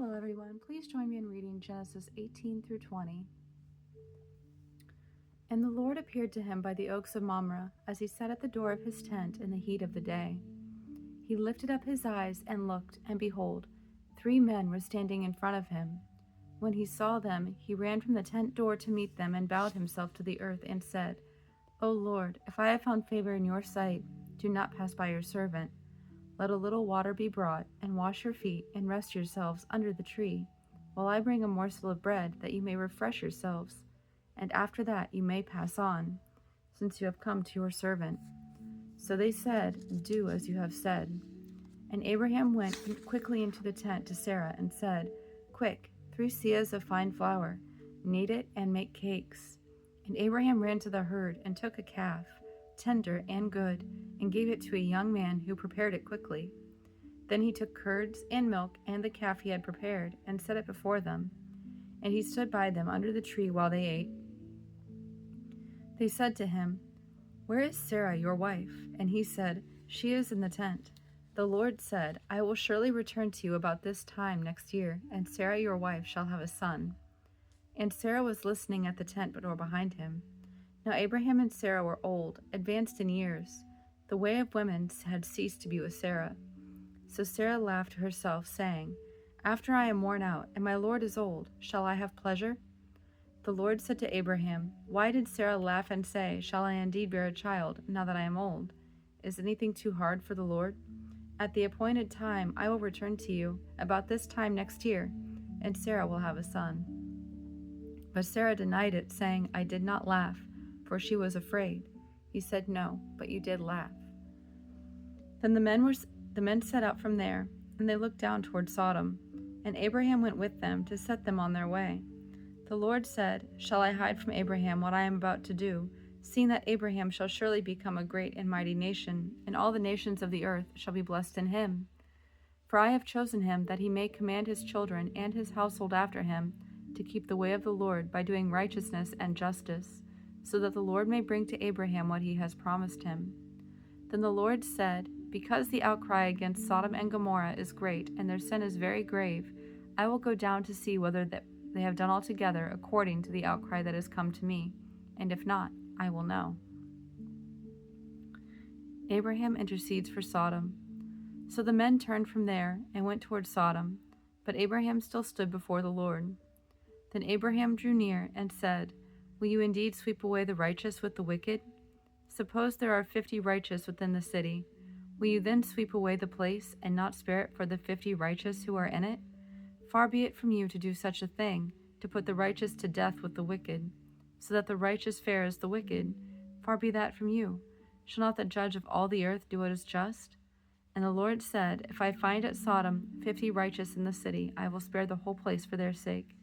Hello everyone, please join me in reading Genesis 18 through 20. And the Lord appeared to him by the oaks of Mamre, as he sat at the door of his tent in the heat of the day. He lifted up his eyes and looked, and behold, 3 men were standing in front of him. When he saw them, he ran from the tent door to meet them and bowed himself to the earth and said, O Lord, if I have found favor in your sight, do not pass by your servant. Let a little water be brought, and wash your feet, and rest yourselves under the tree, while I bring a morsel of bread, that you may refresh yourselves, and after that you may pass on, since you have come to your servant. So they said, Do as you have said. And Abraham went quickly into the tent to Sarah and said, Quick, 3 seahs of fine flour, knead it and make cakes. And Abraham ran to the herd and took a calf, tender and good, and gave it to a young man who prepared it quickly. Then he took curds and milk and the calf he had prepared and set it before them. And he stood by them under the tree while they ate. They said to him, Where is Sarah, your wife? And he said, She is in the tent. The Lord said, I will surely return to you about this time next year, and Sarah your wife shall have a son. And Sarah was listening at the tent door behind him. Now Abraham and Sarah were old, advanced in years. The way of women had ceased to be with Sarah. So Sarah laughed to herself, saying, After I am worn out, and my Lord is old, shall I have pleasure? The Lord said to Abraham, Why did Sarah laugh and say, Shall I indeed bear a child, now that I am old? Is anything too hard for the Lord? At the appointed time I will return to you, about this time next year, and Sarah will have a son. But Sarah denied it, saying, I did not laugh, for she was afraid. He said, No, but you did laugh. Then the men set out from there, and they looked down toward Sodom, and Abraham went with them to set them on their way. The Lord said, Shall I hide from Abraham what I am about to do, seeing that Abraham shall surely become a great and mighty nation, and all the nations of the earth shall be blessed in him? For I have chosen him, that he may command his children and his household after him to keep the way of the Lord by doing righteousness and justice, so that the Lord may bring to Abraham what he has promised him. Then the Lord said, Because the outcry against Sodom and Gomorrah is great, and their sin is very grave, I will go down to see whether they have done altogether according to the outcry that has come to me, and if not, I will know. Abraham intercedes for Sodom. So the men turned from there and went toward Sodom, but Abraham still stood before the Lord. Then Abraham drew near and said, Will you indeed sweep away the righteous with the wicked? Suppose there are 50 righteous within the city. Will you then sweep away the place and not spare it for the 50 righteous who are in it? Far be it from you to do such a thing, to put the righteous to death with the wicked, so that the righteous fare as the wicked. Far be that from you. Shall not the judge of all the earth do what is just? And the Lord said, If I find at Sodom 50 righteous in the city, I will spare the whole place for their sake.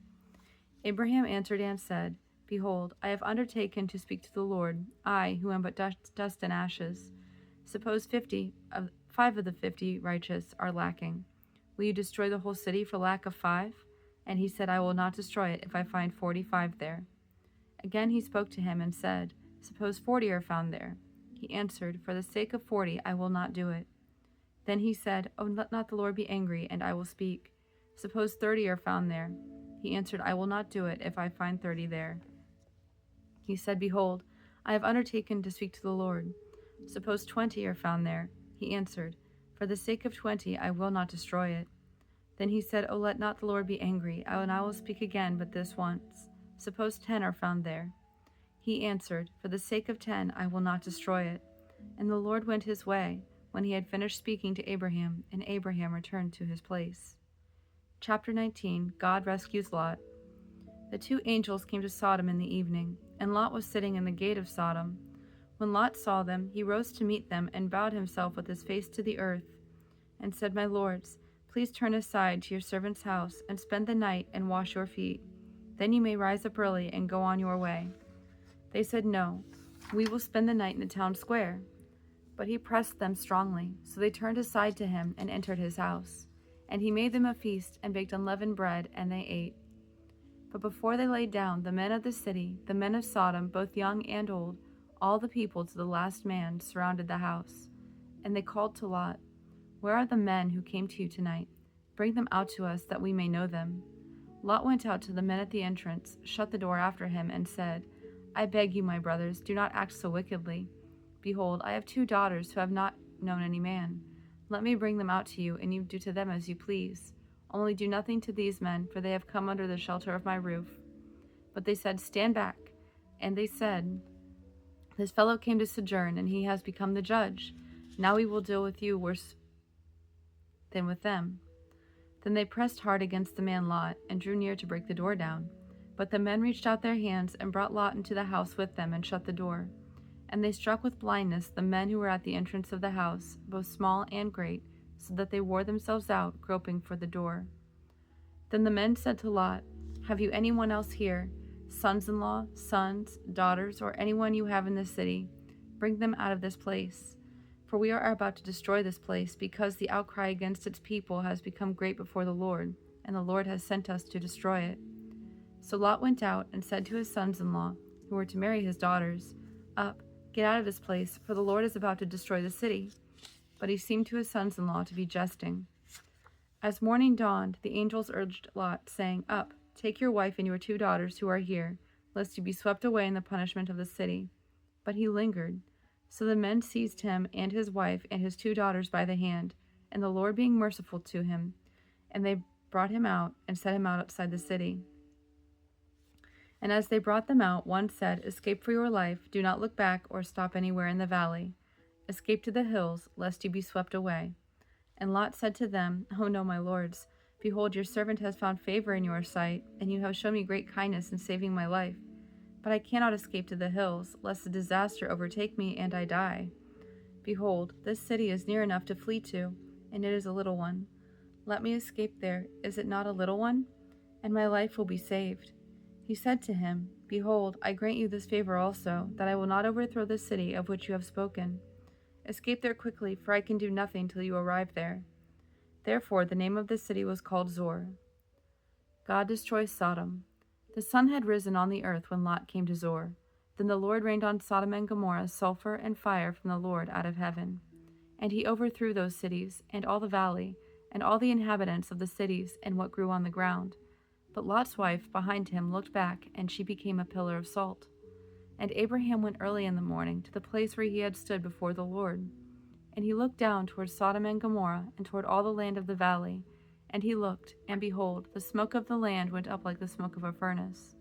Abraham answered and said, Behold, I have undertaken to speak to the Lord, I, who am but dust and ashes. Suppose 5 of the 50 righteous are lacking. Will you destroy the whole city for lack of 5? And he said, I will not destroy it if I find 45 there. Again he spoke to him and said, Suppose 40 are found there. He answered, For the sake of 40 I will not do it. Then he said, Oh, let not the Lord be angry, and I will speak. Suppose 30 are found there. He answered, I will not do it if I find 30 there. He said, Behold, I have undertaken to speak to the Lord. Suppose 20 are found there. He answered, For the sake of 20 I will not destroy it. Then he said, Oh, let not the Lord be angry, and I will speak again but this once. Suppose 10 are found there. He answered, For the sake of 10 I will not destroy it. And the Lord went his way, when he had finished speaking to Abraham, and Abraham returned to his place. Chapter 19. God rescues Lot. The 2 angels came to Sodom in the evening, and Lot was sitting in the gate of Sodom. When Lot saw them, he rose to meet them, and bowed himself with his face to the earth, and said, My lords, please turn aside to your servant's house, and spend the night, and wash your feet. Then you may rise up early, and go on your way. They said, No, we will spend the night in the town square. But he pressed them strongly, so they turned aside to him, and entered his house. And he made them a feast, and baked unleavened bread, and they ate. But before they lay down, the men of the city, the men of Sodom, both young and old, all the people to the last man, surrounded the house. And they called to Lot, Where are the men who came to you tonight? Bring them out to us, that we may know them." Lot went out to the men at the entrance, shut the door after him, and said, "I beg you, my brothers, do not act so wickedly. Behold, I have 2 daughters who have not known any man. Let me bring them out to you, and you do to them as you please. Only do nothing to these men, for they have come under the shelter of my roof." But they said, "Stand back." And they said, "This fellow came to sojourn, and he has become the judge. Now we will deal with you worse than with them." Then they pressed hard against the man Lot, and drew near to break the door down. But the men reached out their hands, and brought Lot into the house with them, and shut the door. And they struck with blindness the men who were at the entrance of the house, both small and great, so that they wore themselves out, groping for the door. Then the men said to Lot, "Have you anyone else here, sons-in-law, sons, daughters, or anyone you have in the city? Bring them out of this place. For we are about to destroy this place, because the outcry against its people has become great before the Lord, and the Lord has sent us to destroy it." So Lot went out and said to his sons-in-law, who were to marry his daughters, "Up, get out of this place, for the Lord is about to destroy the city." But he seemed to his sons-in-law to be jesting. As morning dawned, the angels urged Lot, saying, "Up, take your wife and your 2 daughters who are here, lest you be swept away in the punishment of the city." But he lingered. So the men seized him and his wife and his 2 daughters by the hand, and the Lord being merciful to him, and they brought him out and set him outside the city. And as they brought them out, one said, "Escape for your life, do not look back or stop anywhere in the valley. Escape to the hills, lest you be swept away." And Lot said to them, "Oh no, my lords, behold, your servant has found favor in your sight, and you have shown me great kindness in saving my life. But I cannot escape to the hills, lest the disaster overtake me and I die. Behold, this city is near enough to flee to, and it is a little one. Let me escape there, is it not a little one? And my life will be saved." He said to him, "Behold, I grant you this favor also, that I will not overthrow the city of which you have spoken. Escape there quickly, for I can do nothing till you arrive there." Therefore the name of the city was called Zor. God destroys Sodom. The sun had risen on the earth when Lot came to Zor. Then the Lord rained on Sodom and Gomorrah sulfur and fire from the Lord out of heaven. And he overthrew those cities, and all the valley, and all the inhabitants of the cities, and what grew on the ground. But Lot's wife behind him looked back, and she became a pillar of salt. And Abraham went early in the morning to the place where he had stood before the Lord. And he looked down toward Sodom and Gomorrah, and toward all the land of the valley. And he looked, and behold, the smoke of the land went up like the smoke of a furnace.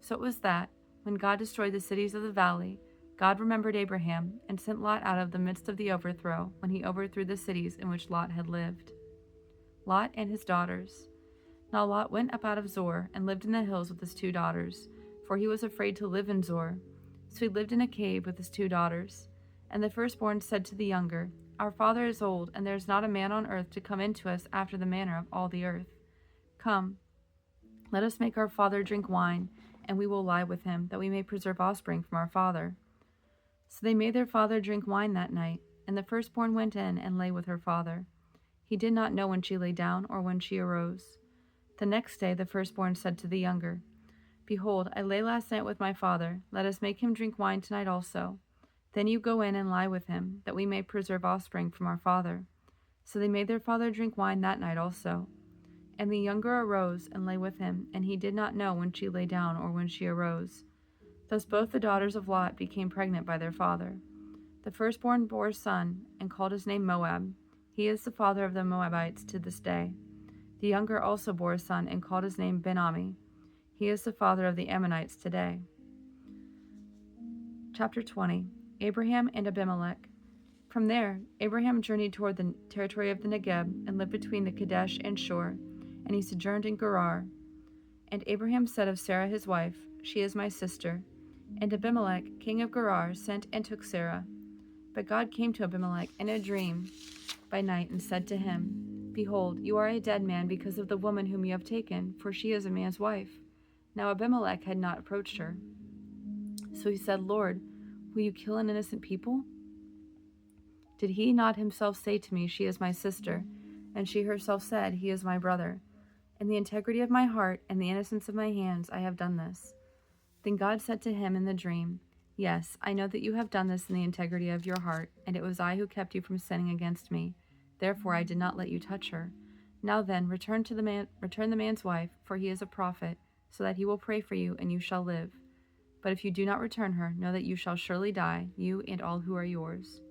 So it was that, when God destroyed the cities of the valley, God remembered Abraham, and sent Lot out of the midst of the overthrow, when he overthrew the cities in which Lot had lived. Lot and his daughters. Now Lot went up out of Zor, and lived in the hills with his 2 daughters, for he was afraid to live in Zor. So he lived in a cave with his 2 daughters. And the firstborn said to the younger, "Our father is old, and there is not a man on earth to come in to us after the manner of all the earth. Come, let us make our father drink wine, and we will lie with him, that we may preserve offspring from our father." So they made their father drink wine that night, and the firstborn went in and lay with her father. He did not know when she lay down or when she arose. The next day the firstborn said to the younger, "Behold, I lay last night with my father. Let us make him drink wine tonight also. Then you go in and lie with him, that we may preserve offspring from our father." So they made their father drink wine that night also. And the younger arose and lay with him, and he did not know when she lay down or when she arose. Thus both the daughters of Lot became pregnant by their father. The firstborn bore a son, and called his name Moab. He is the father of the Moabites to this day. The younger also bore a son, and called his name Ben-Ami. He is the father of the Ammonites today. Chapter 20. Abraham and Abimelech. From there, Abraham journeyed toward the territory of the Negeb, and lived between the Kadesh and Shur, and he sojourned in Gerar. And Abraham said of Sarah his wife, "She is my sister." And Abimelech, king of Gerar, sent and took Sarah. But God came to Abimelech in a dream by night, and said to him, "Behold, you are a dead man because of the woman whom you have taken, for she is a man's wife." Now Abimelech had not approached her. So he said, "Lord, will you kill an innocent people? Did he not himself say to me, 'She is my sister,' and she herself said, 'He is my brother'? In the integrity of my heart and the innocence of my hands I have done this." Then God said to him in the dream, "Yes, I know that you have done this in the integrity of your heart, and it was I who kept you from sinning against me. Therefore I did not let you touch her. Now then, return the man's wife, for he is a prophet, so that he will pray for you, and you shall live. But if you do not return her, know that you shall surely die, you and all who are yours."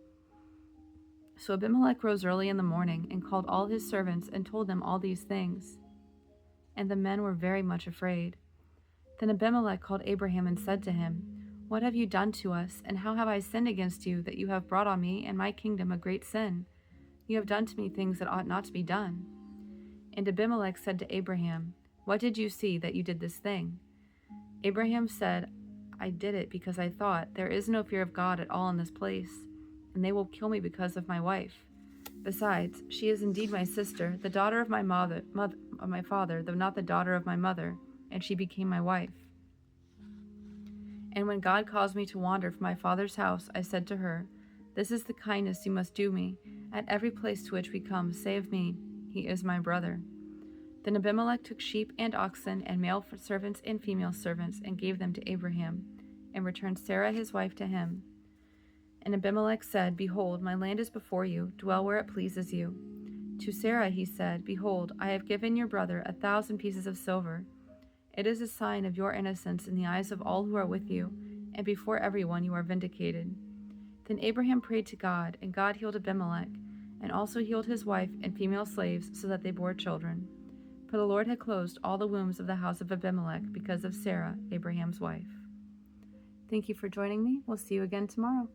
So Abimelech rose early in the morning, and called all his servants, and told them all these things. And the men were very much afraid. Then Abimelech called Abraham and said to him, "What have you done to us, and how have I sinned against you, that you have brought on me and my kingdom a great sin? You have done to me things that ought not to be done." And Abimelech said to Abraham, "What did you see that you did this thing?" Abraham said, "I did it because I thought, there is no fear of God at all in this place, and they will kill me because of my wife. Besides, she is indeed my sister, the daughter of my father, though not the daughter of my mother, and she became my wife. And when God caused me to wander from my father's house, I said to her, 'This is the kindness you must do me. At every place to which we come, say of me, he is my brother.' Then Abimelech took sheep and oxen, and male servants and female servants, and gave them to Abraham, and returned Sarah his wife to him. And Abimelech said, 'Behold, my land is before you, dwell where it pleases you.' To Sarah he said, 'Behold, I have given your brother 1,000 pieces of silver. It is a sign of your innocence in the eyes of all who are with you, and before everyone you are vindicated.' Then Abraham prayed to God, and God healed Abimelech, and also healed his wife and female slaves, so that they bore children. For the Lord had closed all the wombs of the house of Abimelech because of Sarah, Abraham's wife." Thank you for joining me. We'll see you again tomorrow.